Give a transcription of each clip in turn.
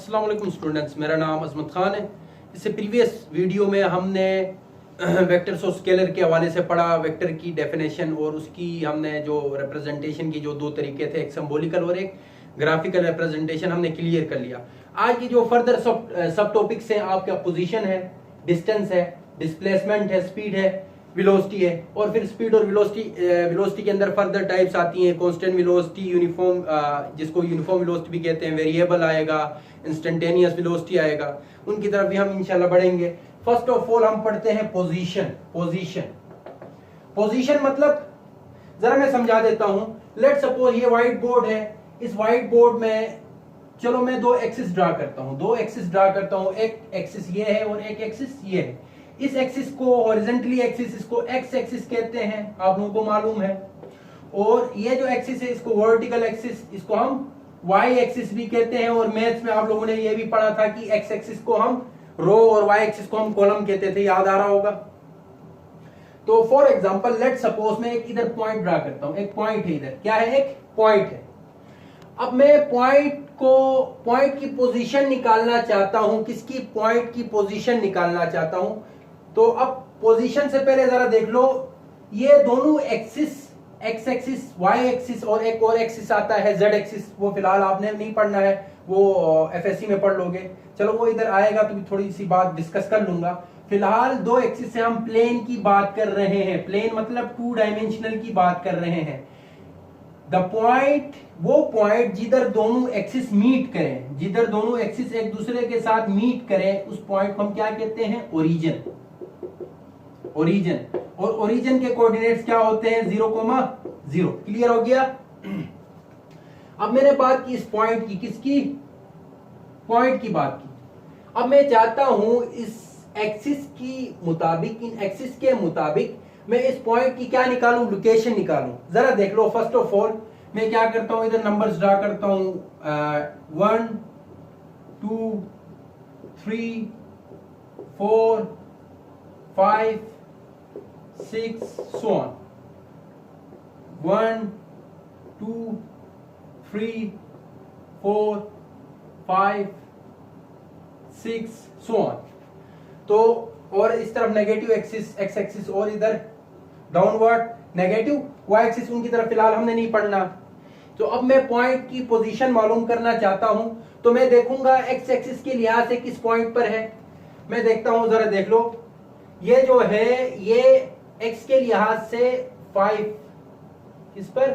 अस्सलाम वालेकुम स्टूडेंट्स, मेरा नाम अजमत खान है। इससे प्रीवियस वीडियो में हमने वेक्टर्स और स्केलर के हवाले से पढ़ा, वेक्टर की डेफिनेशन और उसकी हमने जो रिप्रेजेंटेशन की जो दो तरीके थे, एक सिंबॉलिकल और एक ग्राफिकल रिप्रेजेंटेशन, हमने क्लियर कर लिया। आज की जो फर्दर सब टॉपिक्स हैं आपका पोजीशन है, डिस्टेंस है, डिस्प्लेसमेंट है, स्पीड है, वेलोसिटी है। और फिर स्पीड और वेलोसिटी के अंदर फर्दर टाइप्स आती हैं, कांस्टेंट वेलोसिटी, यूनिफॉर्म, जिसको यूनिफॉर्म वेलोसिटी भी कहते हैं, वेरिएबल आएगा, इंस्टेंटेनियस वेलोसिटी आएगा। उनकी तरफ भी हम इंशाल्लाह बढ़ेंगे। फर्स्ट ऑफ ऑल हम पढ़ते हैं पोजीशन। पोजीशन मतलब जरा मैं समझा देता हूं। लेट सपोज ये व्हाइट बोर्ड है, इस व्हाइट बोर्ड में चलो मैं दो एक्सिस ड्रा करता हूं। एक एक्सिस ये है और एक एक्सिस ये है। इस एक्सिस को हॉरिजॉन्टली एक्सिस, इसको एक्स एक्सिस कहते हैं, आप लोगों को मालूम है। और ये जो एक्सिस है इसको वर्टिकल एक्सिस, इसको हम वाई एक्सिस भी कहते हैं। और मैथ्स में आप लोगों ने ये भी पढ़ा था कि एक्स एक्सिस को हम रो और वाई एक्सिस को हम कॉलम कहते थे, याद आ रहा होगा। तो फॉर एग्जांपल लेट सपोज मैं एक इधर पॉइंट ड्रा करता हूं। एक पॉइंट है, इधर क्या है, एक पॉइंट है। अब मैं पॉइंट की पोजीशन निकालना चाहता हूं। किसकी? पॉइंट की पोजीशन निकालना चाहता हूं। तो अब पोजीशन से पहले जरा देख लो, ये दोनों axis, x axis, y axis और एक और एक्सिस आता है जेड एक्सिस, वो फिलहाल आपने नहीं पढ़ना है, वो एफएससी में पढ़ लोगे। चलो वो इधर आएगा तो थोड़ी सी बात डिस्कस कर लूंगा। फिलहाल दो एक्सिस से हम प्लेन की बात कर रहे हैं। प्लेन मतलब टू डायमेंशनल की बात कर रहे हैं। द पॉइंट, वो पॉइंट जिधर दोनों एक्सिस मीट करें, जिधर दोनों एक्सिस एक दूसरे के साथ मीट करें, उस पॉइंट को हम क्या कहते हैं? ओरिजिन। और ओरिजिन के कोऑर्डिनेट्स क्या होते हैं? 0,0। क्लियर हो गया? अब मैंने बात की इस पॉइंट की, किसकी? पॉइंट की बात की। अब मैं चाहता हूं इस एक्सिस की मुताबिक, इन एक्सिस के मुताबिक मैं इस पॉइंट की क्या निकालूं? लोकेशन निकालूं। जरा देख लो, फर्स्ट ऑफ ऑल मैं क्या करता हूं, इधर नंबर्स ड्रा करता हूं, 1 2 3 4 5 6 so on। 1 2 3 4 5 6 so on। तो और इस तरफ नेगेटिव एक्सिस, एक्स एक्सिस, और इधर डाउनवर्ड नेगेटिव वाई एक्सिस। उनकी तरफ फिलहाल हमने नहीं पढ़ना। तो अब मैं पॉइंट की पोजीशन मालूम करना चाहता हूं, तो मैं देखूंगा एक्स एक्सिस के लिहाज से किस पॉइंट पर है। मैं देखता हूं, जरा देख लो, ये जो है ये एक्स के लिहाज से 5, किस पर?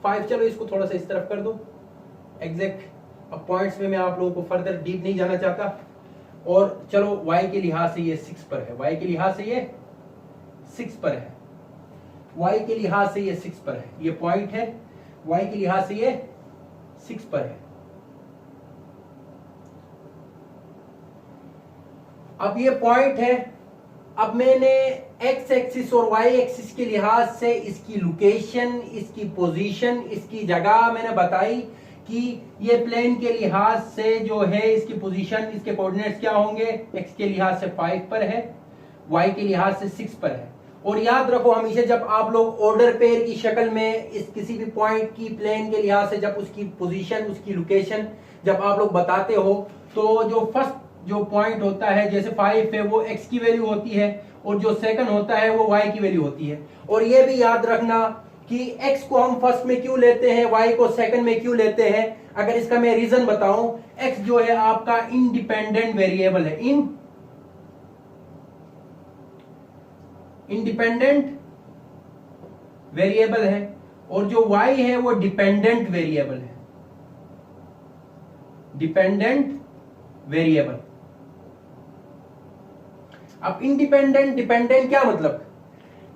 5। चलो इसको थोड़ा सा इस तरफ कर दो एग्जैक्ट। अब पॉइंट्स में मैं आप लोगों को फर्दर डीप नहीं जाना चाहता। और चलो वाई के लिहाज से ये 6 पर है, वाई के लिहाज से ये 6 पर है, वाई के लिहाज से ये 6 पर है। ये पॉइंट है, वाई के लिहाज से ये 6 पर है। अब ये पॉइंट है। अब मैंने एक्स एक्सिस और वाई एक्सिस के लिहाज से इसकी लोकेशन, इसकी पोजीशन, इसकी जगह मैंने बताई कि ये प्लेन के लिहाज से जो है इसकी पोजीशन, इसके कोऑर्डिनेट्स क्या होंगे? एक्स के लिहाज से 5 पर है, वाई के लिहाज से 6 पर है। और याद रखो हमेशा जब आप लोग ऑर्डर पेयर की शक्ल में इस किसी भी पॉइंट की प्लेन के लिहाज से जब उसकी पोजीशन, उसकी लोकेशन जब आप लोग बताते हो, तो जो फर्स्ट जो पॉइंट होता है, जैसे 5 है, वो एक्स की वैल्यू होती है, और जो सेकंड होता है वो वाई की वैल्यू होती है। और ये भी याद रखना कि एक्स को हम फर्स्ट में क्यों लेते हैं, वाई को सेकंड में क्यों लेते हैं। अगर इसका मैं रीजन बताऊं, एक्स जो है आपका इंडिपेंडेंट वेरिएबल है, इंडिपेंडेंट वेरिएबल है, और जो वाई है वो डिपेंडेंट वेरिएबल है, डिपेंडेंट वेरिएबल। अब इंडिपेंडेंट, डिपेंडेंट क्या मतलब?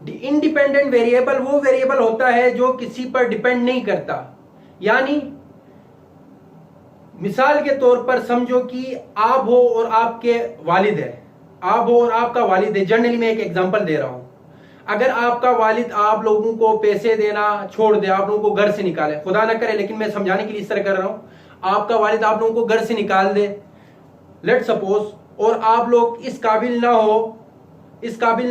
इंडिपेंडेंट वेरिएबल वो वेरिएबल होता है जो किसी पर डिपेंड नहीं करता। यानी मिसाल के तौर पर समझो कि आप हो और आपके वालिद है, आप हो और आपका वालिद है। जनरली मैं एक एग्जांपल दे रहा हूं। अगर आपका वालिद आप लोगों को पैसे देना छोड़ दे, आप लोगों को घर से निकाले, खुदा ना करे, लेकिन मैं समझाने के लिए इस तरह कर रहा हूं, आपका वालिद आप लोगों को घर से निकाल दे, लेट सपोज, और आप लोग इस काबिल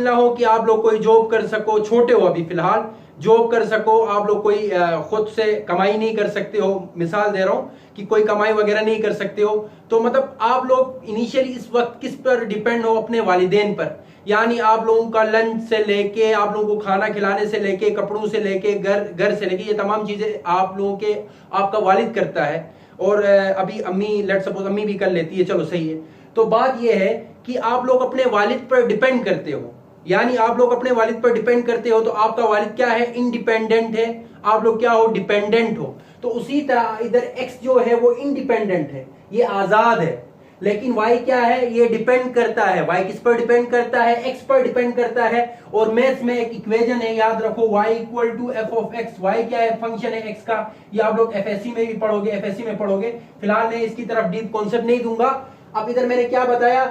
ना हो कि आप लोग कोई जॉब कर सको, छोटे हो अभी फिलहाल, जॉब कर सको, आप लोग कोई खुद से कमाई नहीं कर सकते हो, मिसाल दे रहा हूं कि कोई कमाई वगैरह नहीं कर सकते हो, तो मतलब आप लोग इनिशियली इस वक्त किस पर डिपेंड हो? अपने वालिदैन पर। यानी आप लोगों का लंच से लेके, आप लोगों को खाना खिलाने से लेके, कपड़ों से लेके, घर से लेके, ये तमाम चीजें आप लोगों के आपका वालिद करता है। और अभी अम्मी, लेट सपोज अम्मी भी कर लेती है, चलो सही है। तो बात यह है कि आप लोग अपने वालिद पर डिपेंड करते हो, यानी आप लोग अपने वालिद पर डिपेंड करते हो, तो आपका वालिद क्या है? इंडिपेंडेंट है, आप लोग क्या हो? डिपेंडेंट हो। तो उसी तरह इधर एक्स जो है वो इंडिपेंडेंट है, ये आजाद है, लेकिन वाई क्या है? ये डिपेंड करता है। वाई किस पर डिपेंड करता है? एक्स पर डिपेंड करता है। और मैथ्स में एक इक्वेशन है, याद रखो, y equal to f of x. Y क्या है? फंक्शन है एक्स का। ये आप लोग एफएससी में भी पढ़ोगे, एफएससी में पढ़ोगे। फिलहाल मैं इसकी तरफ डीप कॉन्सेप्ट नहीं दूंगा। अब इधर मैंने क्या बताया?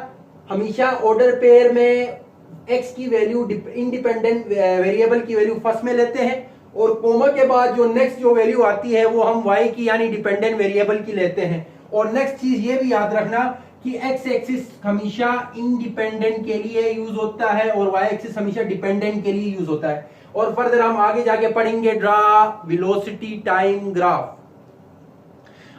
हमेशा ऑर्डर पेयर में एक्स की वैल्यू इंडिपेंडेंट वेरिएबल की वैल्यू फर्स्ट में लेते हैं, और कोमा के बाद जो नेक्स्ट जो वैल्यू आती है वो हम वाई की यानी डिपेंडेंट वेरिएबल की लेते हैं। और नेक्स्ट चीज ये भी याद रखना कि एक्स एक्सिस हमेशा इंडिपेंडेंट के लिए यूज होता है और वाई एक्सिस हमेशा डिपेंडेंट के लिए यूज होता है। और फर्दर हम आगे जाके पढ़ेंगे ड्रा वेलोसिटी टाइम ग्राफ।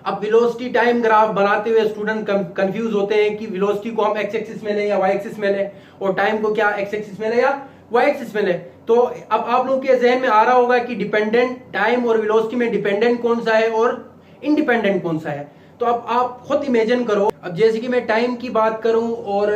अब वेलोसिटी टाइम ग्राफ बनाते हुए स्टूडेंट कंफ्यूज होते हैं कि वेलोसिटी को हम एक्स एक्सिस में लें या वाई एक्सिस में लें, और टाइम को क्या एक्स एक्सिस में लें या वाई एक्सिस में लें। तो अब आप लोगों के जहन में आ रहा होगा कि डिपेंडेंट टाइम और वेलोसिटी में डिपेंडेंट कौन सा है और इंडिपेंडेंट कौन सा है। तो अब आप खुद इमेजिन करो, अब जैसे कि मैं टाइम की बात करूं और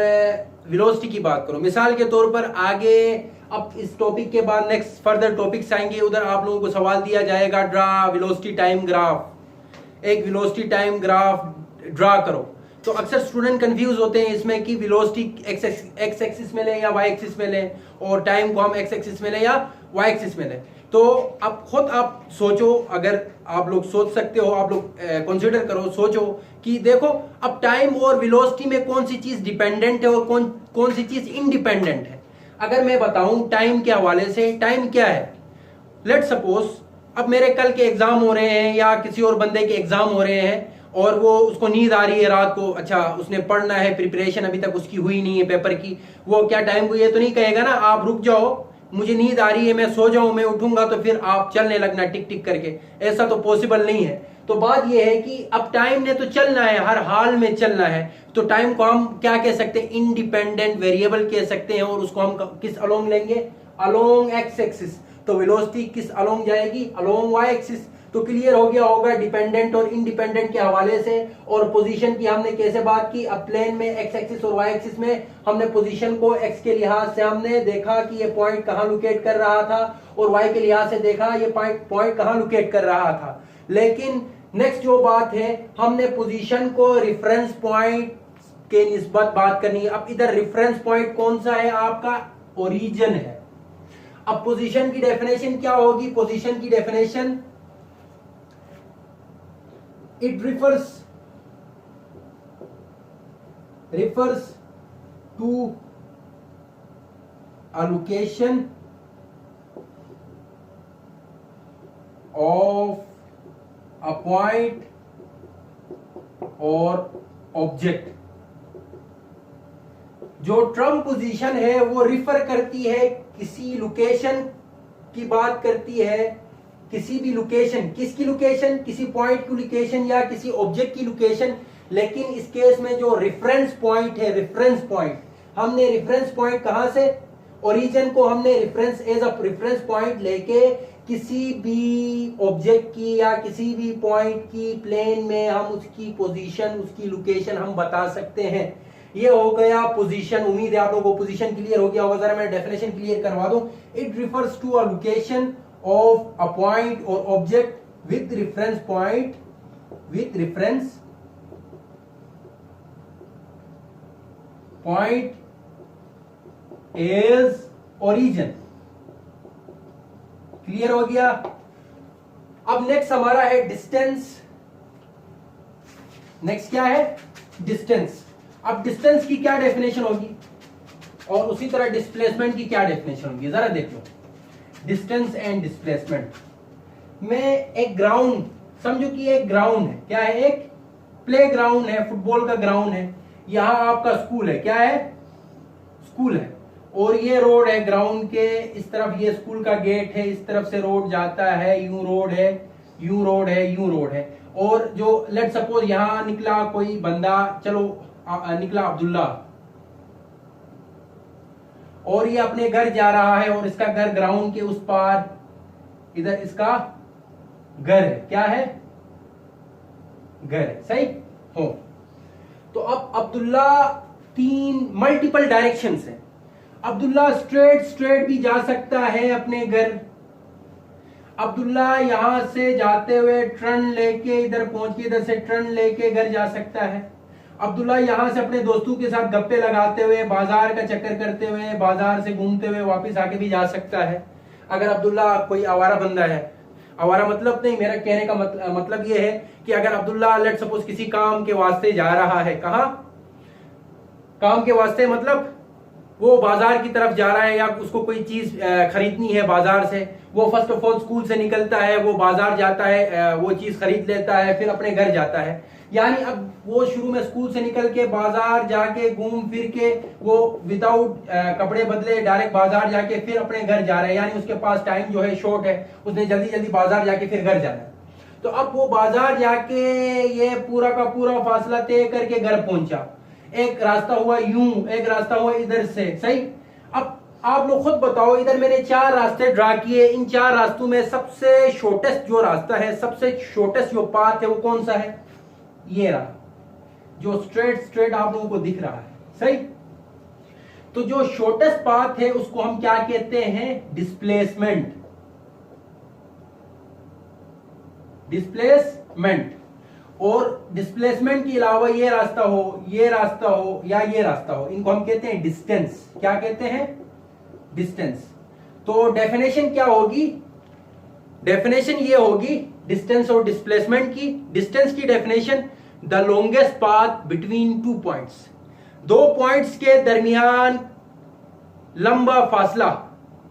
वेलोसिटी की बात करूं, मिसाल के तौर पर आगे अब इस टॉपिक के बाद नेक्स्ट फर्दर टॉपिक्स आएंगे, उधर आप लोगों को सवाल दिया जाएगा ड्रा वेलोसिटी टाइम ग्राफ, एक वेलोसिटी टाइम ग्राफ ड्रा करो। तो अक्सर स्टूडेंट कंफ्यूज होते हैं इसमें कि वेलोसिटी एक्स एक्सिस में लें या वाई एक्सिस में लें, और टाइम को हम एक्स एक्सिस में लें या वाई एक्सिस में लें। तो अब खुद आप सोचो, अगर आप लोग सोच सकते हो, आप लोग कंसीडर करो, सोचो कि देखो अब टाइम और वेलोसिटी में कौन सी चीज डिपेंडेंट है और कौन सी चीज इंडिपेंडेंट है। अगर मैं बताऊं टाइम के हवाले से, टाइम क्या है? लेट सपोज अब मेरे कल के एग्जाम हो रहे हैं या किसी और बंदे के एग्जाम हो रहे हैं, और वो उसको नींद आ रही है रात को, अच्छा उसने पढ़ना है, प्रिपरेशन अभी तक उसकी हुई नहीं है पेपर की, वो क्या टाइम को ये तो नहीं कहेगा ना आप रुक जाओ मुझे नींद आ रही है, मैं सो जाऊं, मैं उठूंगा तो फिर आप चलने लगना टिक टिक करके। ऐसा तो पॉसिबल नहीं है। तो बात यह है कि अब टाइम ने तो चलना है, हर हाल में चलना है, तो टाइम को हम क्या कह सकते हैं? इंडिपेंडेंट वेरिएबल कह सकते हैं। और उसको हम किस अलोंग लेंगे? Along x axis. तो वेलोसिटी किस अलोंग जाएगी? Along y axis. तो क्लियर हो गया होगा डिपेंडेंट और इंडिपेंडेंट के हवाले से। और पोजीशन की हमने कैसे बात की? अब प्लेन में एक्स एक्सिस और वाई एक्सिस में हमने पोजीशन को एक्स के लिहाज से हमने देखा कि ये पॉइंट कहां लोकेट कर रहा था, और वाई के लिहाज से देखा ये पॉइंट कहां लोकेट कर रहा था। लेकिन नेक्स्ट जो बात है, हमने पोजीशन को रेफरेंस पॉइंट के निस्बत बात करनी है। अब इधर रेफरेंस पॉइंट कौन सा है? आपका ओरिजिन है। अब पोजीशन की डेफिनेशन क्या होगी? पोजीशन की definition, it refers to a location of a point or object। जो टर्म पोजीशन है वो रिफर करती है किसी लोकेशन की बात करती है, किसी भी लोकेशन, किसकी लोकेशन? किसी पॉइंट की लोकेशन या किसी ऑब्जेक्ट की लोकेशन। लेकिन इस केस में जो रेफरेंस पॉइंट है, रेफरेंस पॉइंट, हमने रेफरेंस पॉइंट कहां से? ओरिजिन को हमने reference as a reference point लेके किसी भी ऑब्जेक्ट की या किसी भी पॉइंट की प्लेन में हम उसकी पोजीशन, उसकी लोकेशन हम बता सकते हैं। ये हो गया पोजीशन। उम्मीद है आप लोगों को पोजीशन क्लियर हो गया होगा। जरा मैं डेफिनेशन क्लियर करवा दूं। It refers to a location of a point or object with reference point, with reference point as origin। Clear हो गया? अब नेक्स्ट हमारा है डिस्टेंस। नेक्स्ट क्या है? डिस्टेंस। अब डिस्टेंस की क्या डेफिनेशन होगी और उसी तरह डिस्प्लेसमेंट की क्या डेफिनेशन होगी, जरा देख लो। डिस्टेंस एंड डिस्प्लेसमेंट में एक ग्राउंड समझो कि एक ग्राउंड है। क्या है? एक प्ले ग्राउंड है, फुटबॉल का ग्राउंड है। यहां आपका स्कूल है। क्या है? स्कूल है। और ये रोड है ग्राउंड के इस तरफ, ये स्कूल का गेट है, इस तरफ से रोड जाता है, यूं रोड है, यूं रोड है, यूं रोड है। और जो लेट सपोज यहां निकला कोई बंदा, चलो निकला अब्दुल्ला, और ये अपने घर जा रहा है, और इसका घर ग्राउंड के उस पार, इधर इसका घर है, क्या है, घर है, सही हो। तो अब अब्दुल्ला तीन मल्टीपल डायरेक्शंस है। अब्दुल्ला स्ट्रेट भी जा सकता है अपने घर। अब्दुल्ला यहां से जाते हुए टर्न लेके इधर पहुंच के, इधर से टर्न लेके घर जा सकता है। अब्दुल्ला यहां से अपने दोस्तों के साथ गप्पे लगाते हुए, बाजार का चक्कर करते हुए, बाजार से घूमते हुए वापस आके भी जा सकता है। अगर अब्दुल्ला कोई आवारा बंदा है, आवारा मतलब नहीं, मेरा कहने का मतलब ये है कि अगर अब्दुल्ला लेट सपोज किसी काम के वास्ते जा रहा है, कहां काम के वास्ते, मतलब वो बाजार की तरफ जा रहा है, या उसको कोई चीज खरीदनी है बाजार से, वो फर्स्ट ऑफ ऑल स्कूल से निकलता है, वो बाजार जाता है, वो चीज खरीद लेता है, फिर अपने घर जाता है। यानी अब वो शुरू में स्कूल से निकल के बाजार जाके घूम फिर के वो विदाउट कपड़े बदले डायरेक्ट बाजार जाके फिर अपने घर जा रहे हैं, यानी उसके पास टाइम जो है शॉर्ट है, उसने जल्दी जल्दी बाजार जाके फिर घर जाना है। तो अब वो बाजार जाके ये पूरा का पूरा फासला तय करके घर पहुंचा। एक रास्ता हुआ यूं, एक रास्ता हुआ इधर से, सही। अब आप लोग खुद बताओ, इधर मैंने 4 रास्ते ड्रा किए, इन 4 रास्तों में सबसे शॉर्टेस्ट जो रास्ता है, सबसे शॉर्टेस्ट जो पाथ है, वो कौन सा है, ये रहा, जो स्ट्रेट आप लोगों को दिख रहा है, सही। तो जो शॉर्टेस्ट पाथ है उसको हम क्या कहते हैं, डिस्प्लेसमेंट। डिस्प्लेसमेंट। और डिस्प्लेसमेंट के अलावा ये रास्ता हो, ये रास्ता हो, या ये रास्ता हो, इनको हम कहते हैं डिस्टेंस। क्या कहते हैं, डिस्टेंस। तो डेफिनेशन क्या होगी, डेफिनेशन ये होगी डिस्टेंस और डिस्प्लेसमेंट की। डिस्टेंस की definition, the longest path between 2 points, 2 points के दरमियान लंबा फासला,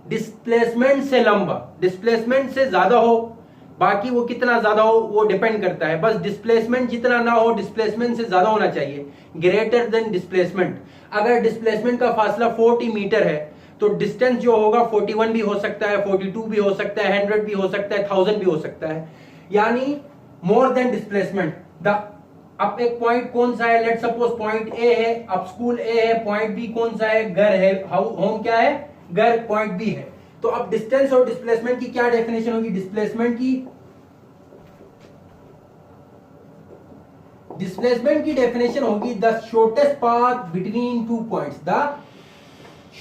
डिस्प्लेसमेंट से लंबा, डिस्प्लेसमेंट से ज्यादा हो, बाकी वो कितना ज्यादा हो वो डिपेंड करता है, बस डिस्प्लेसमेंट जितना ना हो, डिस्प्लेसमेंट से ज्यादा होना चाहिए, ग्रेटर देन डिस्प्लेसमेंट। अगर डिस्प्लेसमेंट का फासला 40 मीटर है तो डिस्टेंस जो होगा 41 भी हो सकता है, 42 भी हो सकता है, 100 भी हो सकता है, 1000 भी हो सकता है, यानी मोर देन डिस्प्लेसमेंट। अब एक पॉइंट कौन सा है, लेट सपोज पॉइंट ए है, अब स्कूल ए है, पॉइंट बी कौन सा है, घर है, होम क्या है, घर, पॉइंट बी है। तो अब डिस्टेंस और डिस्प्लेसमेंट की क्या डेफिनेशन होगी, डिस्प्लेसमेंट की डेफिनेशन होगी the shortest path between 2 points, the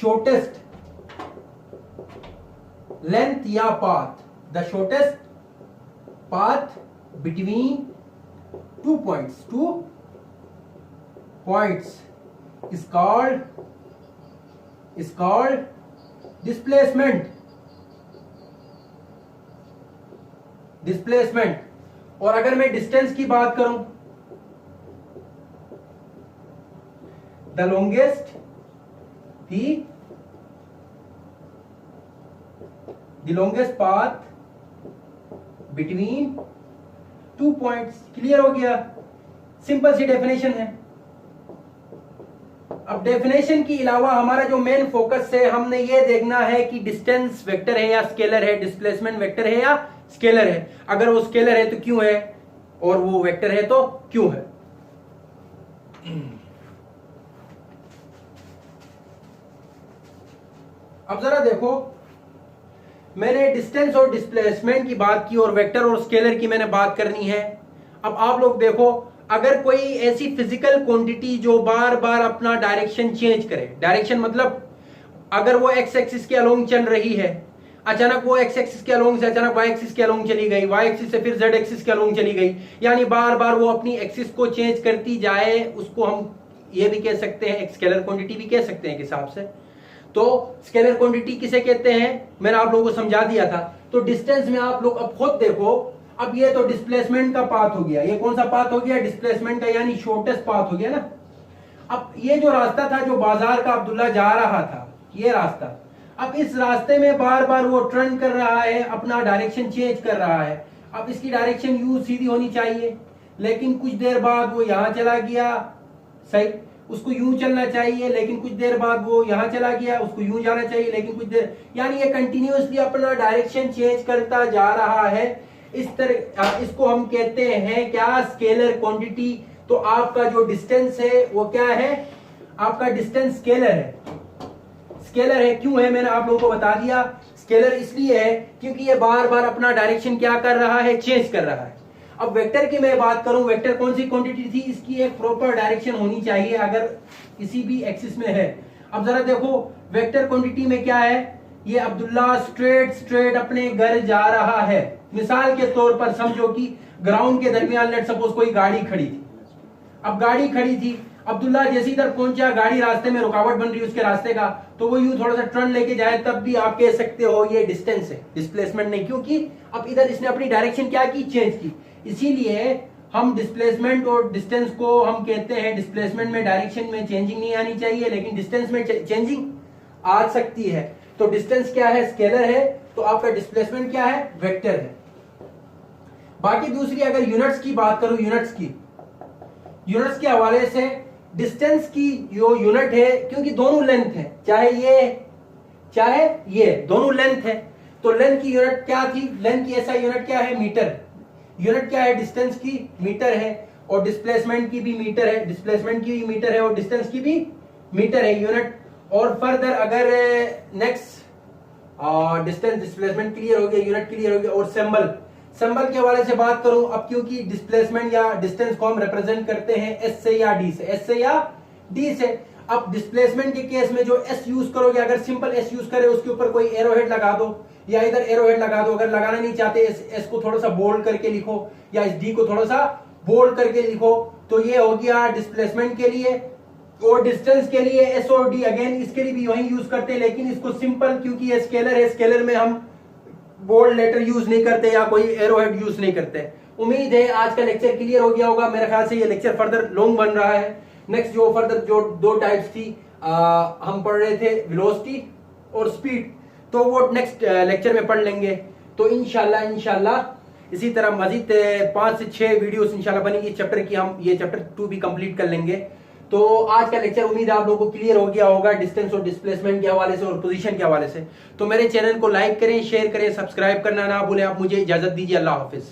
shortest length या path, the shortest path between 2 points, 2 points is called displacement। और अगर मैं डिस्टेंस की बात करूं, the longest path between 2 points. Clear हो गया, सिंपल सी डेफिनेशन है। अब डेफिनेशन के अलावा हमारा जो मेन फोकस है, हमने ये देखना है कि डिस्टेंस वेक्टर है या स्केलर है, डिस्प्लेसमेंट वेक्टर है या स्केलर है। अगर वो स्केलर है तो क्यों है, और वो वेक्टर है तो क्यों है। अब जरा देखो, मैंने डिस्टेंस और डिस्प्लेसमेंट की बात की और वेक्टर और स्केलर की मैंने बात करनी है। अब आप लोग देखो, अगर कोई ऐसी फिजिकल क्वांटिटी जो बार बार अपना डायरेक्शन चेंज करे, डायरेक्शन मतलब अगर वो एक्स एक्सिस के अलोंग चल रही है, अचानक वो एक्स एक्सिस के अलोंग से अचानक वाई एक्सिस के अलोंग चली गई, वाई एक्सिस से फिर जेड एक्सिस के अलोंग चली गई, यानी बार बार वो अपनी एक्सिस को चेंज करती जाए, उसको हम ये भी कह सकते हैं, एक स्केलर क्वांटिटी भी कह सकते हैं एक हिसाब से। तो स्केलर क्वांटिटी किसे कहते हैं, मैंने आप लोगों को समझा दिया था। तो डिस्टेंस में आप लोग अब खुद देखो, अब ये तो डिस्प्लेसमेंट का पाथ हो गया, ये कौन सा पाथ हो गया, डिस्प्लेसमेंट का, यानी शॉर्टेस्ट पाथ हो गया ना। अब ये जो रास्ता था जो बाजार का अब्दुल्ला जा रहा था, ये रास्ता, अब इस रास्ते में बार बार वो टर्न कर रहा है, अपना डायरेक्शन चेंज कर रहा है। अब इसकी डायरेक्शन यू सीधी होनी चाहिए, लेकिन कुछ देर बाद वो यहां चला गया, सही, उसको यूं चलना चाहिए लेकिन कुछ देर बाद वो यहाँ चला गया, उसको यूं जाना चाहिए लेकिन कुछ देर, यानी ये कंटिन्यूअसली अपना डायरेक्शन चेंज करता जा रहा है। इस तरह इसको हम कहते हैं क्या, स्केलर क्वांटिटी। तो आपका जो डिस्टेंस है वो क्या है, आपका डिस्टेंस स्केलर है। स्केलर है क्यों है, मैंने आप लोगों को बता दिया। स्केलर इसलिए है क्योंकि ये बार बार अपना डायरेक्शन क्या कर रहा है, चेंज कर रहा है। अब वेक्टर की मैं बात करूं, वेक्टर कौन सी क्वांटिटी थी, इसकी एक प्रॉपर डायरेक्शन होनी चाहिए अगर किसी भी एक्सिस में है। अब जरा देखो वेक्टर क्वांटिटी में क्या है, ये अब्दुल्ला स्ट्रेट अपने घर जा रहा है। मिसाल के तौर पर समझो कि ग्राउंड के दरमियान लेट सपोज कोई गाड़ी खड़ी थी। अब गाड़ी खड़ी थी, अब्दुल्ला जैसे इधर पहुंचा, गाड़ी रास्ते में रुकावट बन रही है उसके रास्ते का, तो वो यूं थोड़ा सा टर्न लेके जाए, तब भी आप कह सकते हो ये डिस्टेंस है, डिस्प्लेसमेंट नहीं, क्योंकि अब इधर इसने अपनी डायरेक्शन क्या की, चेंज की। इसीलिए हम डिस्प्लेसमेंट और डिस्टेंस को हम कहते हैं, डिस्प्लेसमेंट में डायरेक्शन में चेंजिंग नहीं आनी चाहिए, लेकिन डिस्टेंस में चेंजिंग आ सकती है। तो डिस्टेंस क्या है, स्केलर है, तो आपका डिस्प्लेसमेंट क्या है, वेक्टर है। बाकी दूसरी अगर यूनिट्स की बात करूं, यूनिट्स के हवाले से डिस्टेंस की जो यूनिट है, क्योंकि दोनों लेंथ है, चाहे ये दोनों लेंथ है, तो लेंथ की यूनिट क्या थी, लेंथ की ऐसा यूनिट क्या है, मीटर। यूनिट क्या है, डिस्टेंस की मीटर है, और डिस्प्लेसमेंट की भी मीटर है, डिस्प्लेसमेंट की भी मीटर है, और डिस्टेंस की भी मीटर है यूनिट। और फर्दर अगर नेक्स्ट डिस्टेंस डिस्प्लेसमेंट क्लियर हो गया, यूनिट क्लियर हो गया, और सिंबल के हवाले से बात करूं, अब क्योंकि डिस्प्लेसमेंट या डिस्टेंस को हम रिप्रेजेंट करते हैं एस से या डी से। अब डिस्प्लेसमेंट के केस में जो एस यूज करोगे, अगर सिंपल एस यूज करे, उसके ऊपर कोई एरोहेड लगा दो या इधर एरोहेड लगा दो। अगर लगाना नहीं चाहते, एस को थोड़ा सा बोल्ड करके लिखो, या इस डी को थोड़ा सा बोल्ड करके लिखो, तो ये हो गया डिस्प्लेसमेंट के लिए। और डिस्टेंस के लिए एस और डी अगेन इसके लिए भी वही यूज करते हैं, लेकिन इसको सिंपल, क्योंकि ये स्केलर है, स्केलर में हम बोल्ड लेटर यूज नहीं करते या कोई एरोहेड यूज नहीं करते। उम्मीद है आज का लेक्चर क्लियर हो गया होगा। मेरे ख्याल से ये लेक्चर फर्दर लॉन्ग बन रहा है। नेक्स्ट जो फर्दर जो दो टाइप्स थी हम पढ़ रहे थे, वेलोसिटी और स्पीड, तो वो नेक्स्ट लेक्चर में पढ़ लेंगे। तो इंशाल्लाह इसी तरह मजीद 5 से 6 वीडियोस इंशाल्लाह बनेगी चैप्टर की, हम ये चैप्टर 2 भी कंप्लीट कर लेंगे। तो आज का लेक्चर उम्मीद है आप लोगों को क्लियर हो गया होगा, डिस्टेंस और डिस्प्लेसमेंट के हवाले से और पोजीशन के हवाले से। तो मेरे चैनल को लाइक करें, शेयर करें, सब्सक्राइब करना ना भूलें। आप मुझे इजाजत दीजिए, अल्लाह हाफिज।